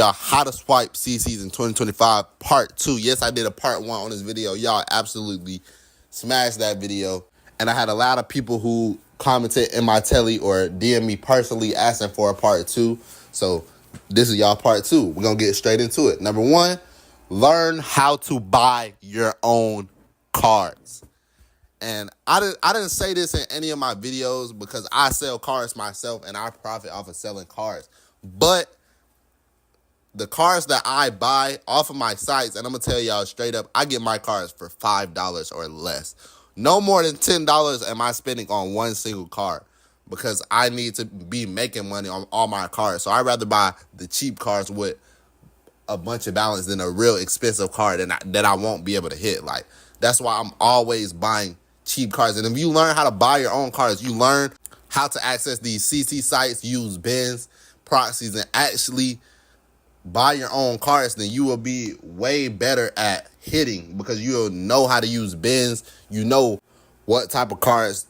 y'all how to swipe CCs in 2025 part 2. Yes, I did a part 1 on this video. Y'all absolutely smashed that video. And I had a lot of people who commented in my telly or DM me personally asking for a part 2. So this is y'all part 2. We're going to get straight into it. Number 1, learn how to buy your own cards. And I didn't say this in any of my videos because I sell cards myself and I profit off of selling cards. But the cards that I buy off of my sites, and I'm going to tell y'all straight up, I get my cards for $5 or less. No more than $10 am I spending on one single card because I need to be making money on all my cards. So I'd rather buy the cheap cards with a bunch of balance than a real expensive card that I won't be able to hit. Like, that's why I'm always buying cheap cards. And if you learn how to buy your own cards, you learn how to access these CC sites, use bins, proxies, and actually buy your own cards, then you will be way better at hitting because you'll know how to use bins. You know what type of cards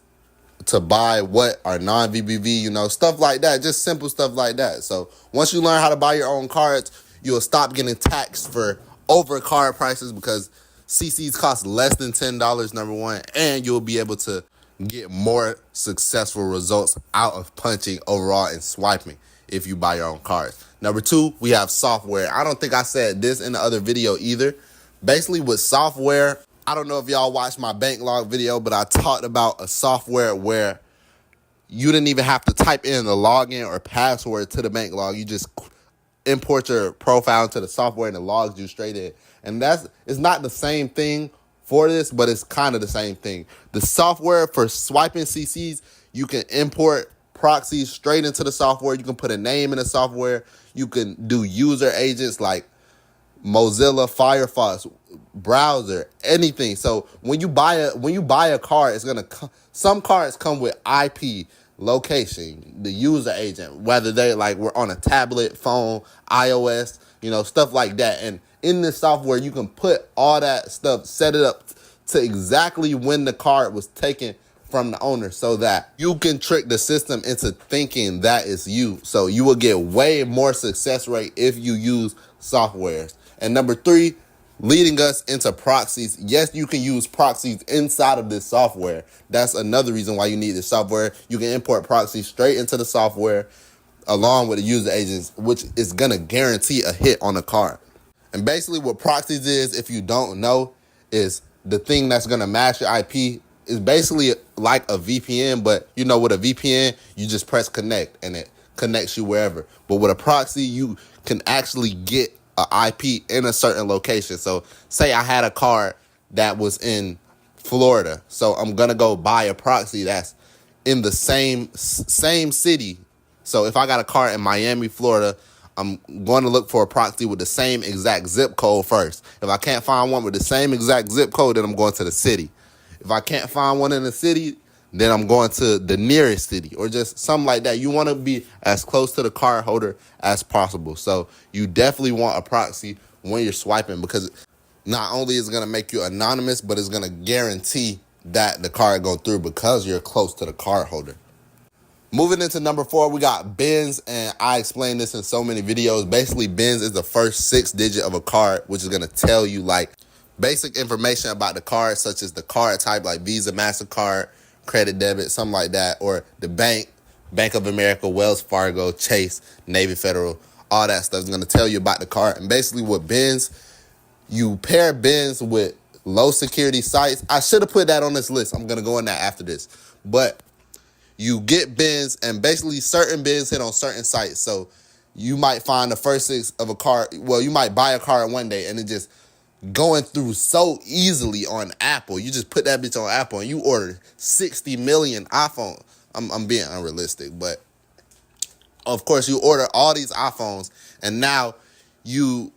to buy, what are non-VBV, stuff like that, just simple stuff like that. So once you learn how to buy your own cards, you'll stop getting taxed for over card prices because CCs cost less than $10, number 1, and you'll be able to get more successful results out of punching overall and swiping if you buy your own cards. Number 2, we have software. I don't think I said this in the other video either. Basically with software, I don't know if y'all watched my bank log video, but I talked about a software where you didn't even have to type in the login or password to the bank log. You just import your profile into the software and it logs you straight in. And it's not the same thing for this, but it's kind of the same thing. The software for swiping CCs, you can import proxies straight into the software. You can put a name in the software. You can do user agents like Mozilla, Firefox, browser, anything. So when you buy a card, it's gonna some cards come with IP, location, the user agent, whether they we're on a tablet, phone, iOS, stuff like that. And in this software, you can put all that stuff, set it up to exactly when the card was taken from the owner so that you can trick the system into thinking that is you. So you will get way more success rate if you use softwares. And number 3, leading us into proxies. Yes, you can use proxies inside of this software. That's another reason why you need this software. You can import proxies straight into the software along with the user agents, which is going to guarantee a hit on the card. And basically what proxies is, if you don't know, is the thing that's going to mask your IP. Is basically like a VPN, but with a VPN, you just press connect and it connects you wherever. But with a proxy, you can actually get an IP in a certain location. So say I had a card that was in Florida. So I'm going to go buy a proxy that's in the same city. So if I got a card in Miami, Florida, I'm going to look for a proxy with the same exact zip code first. If I can't find one with the same exact zip code, then I'm going to the city. If I can't find one in the city, then I'm going to the nearest city or just something like that. You want to be as close to the card holder as possible. So you definitely want a proxy when you're swiping because not only is it going to make you anonymous, but it's going to guarantee that the card go through because you're close to the card holder. Moving into number 4, we got bins, and I explained this in so many videos. Basically, bins is the first 6 digit of a card, which is going to tell you basic information about the card, such as the card type, like Visa, MasterCard, credit, debit, something like that, or the bank, Bank of America, Wells Fargo, Chase, Navy Federal, all that stuff is going to tell you about the card. And basically with bins, you pair bins with low security sites. I should have put that on this list. I'm going to go in that after this. But you get bins, and basically certain bins hit on certain sites. So you might find the first 6 of a card. Well, you might buy a card one day and it just going through so easily on Apple. You just put that bitch on Apple and you order 60 million iPhones. I'm being unrealistic, but of course you order all these iPhones and now you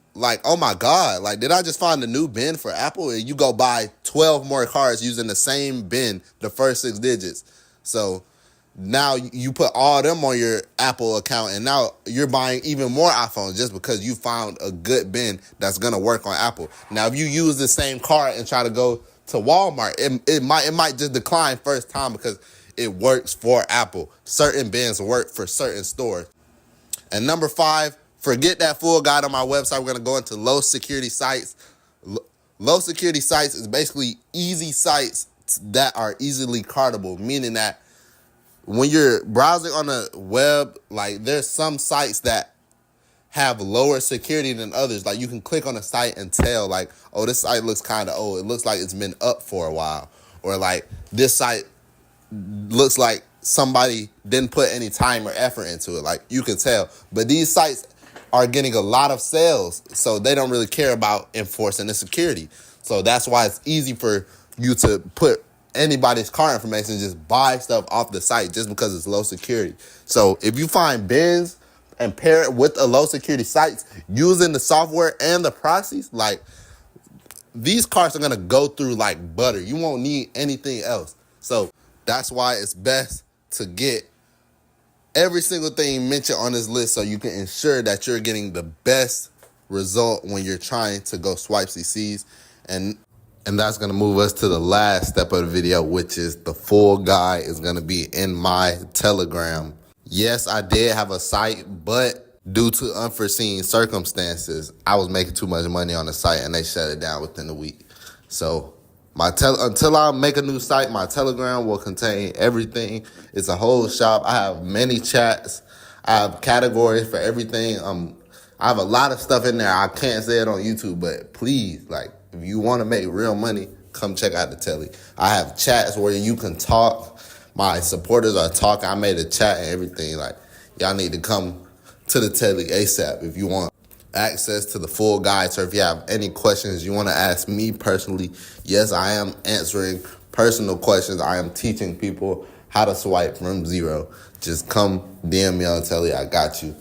oh my God, did I just find a new bin for Apple? And you go buy 12 more cards using the same bin, the first 6 digits. So now you put all them on your Apple account and now you're buying even more iPhones just because you found a good bin that's going to work on Apple. Now, if you use the same card and try to go to Walmart, it might just decline first time because it works for Apple. Certain bins work for certain stores. And number 5, Forget that full guide on my website. We're going to go into low security sites. Low security sites is basically easy sites that are easily cardable, meaning that when you're browsing on the web, like there's some sites that have lower security than others. Like you can click on a site and tell like, oh, this site looks kind of old. It looks like it's been up for a while. Or like this site looks like somebody didn't put any time or effort into it. Like you can tell. But these sites are getting a lot of sales, so they don't really care about enforcing the security. So that's why it's easy for you to put anybody's car information and just buy stuff off the site just because it's low security. So if you find bins and pair it with a low security sites using the software and the proxies, like these cars are gonna go through like butter. You won't need anything else. So that's why it's best to get every single thing mentioned on this list so you can ensure that you're getting the best result when you're trying to go swipe CCs. And that's going to move us to the last step of the video, which is the full guide is going to be in my Telegram. Yes, I did have a site, but due to unforeseen circumstances, I was making too much money on the site and they shut it down within a week. So until I make a new site, my Telegram will contain everything. It's a whole shop. I have many chats. I have categories for everything. I have a lot of stuff in there. I can't say it on YouTube, but please, like, if you want to make real money, come check out the Telly. I have chats where you can talk. My supporters are talking. I made a chat and everything. Like, y'all need to come to the Telly ASAP if you want access to the full guide. So if you have any questions you want to ask me personally, yes, I am answering personal questions. I am teaching people how to swipe from zero. Just come DM me on Telly. I got you.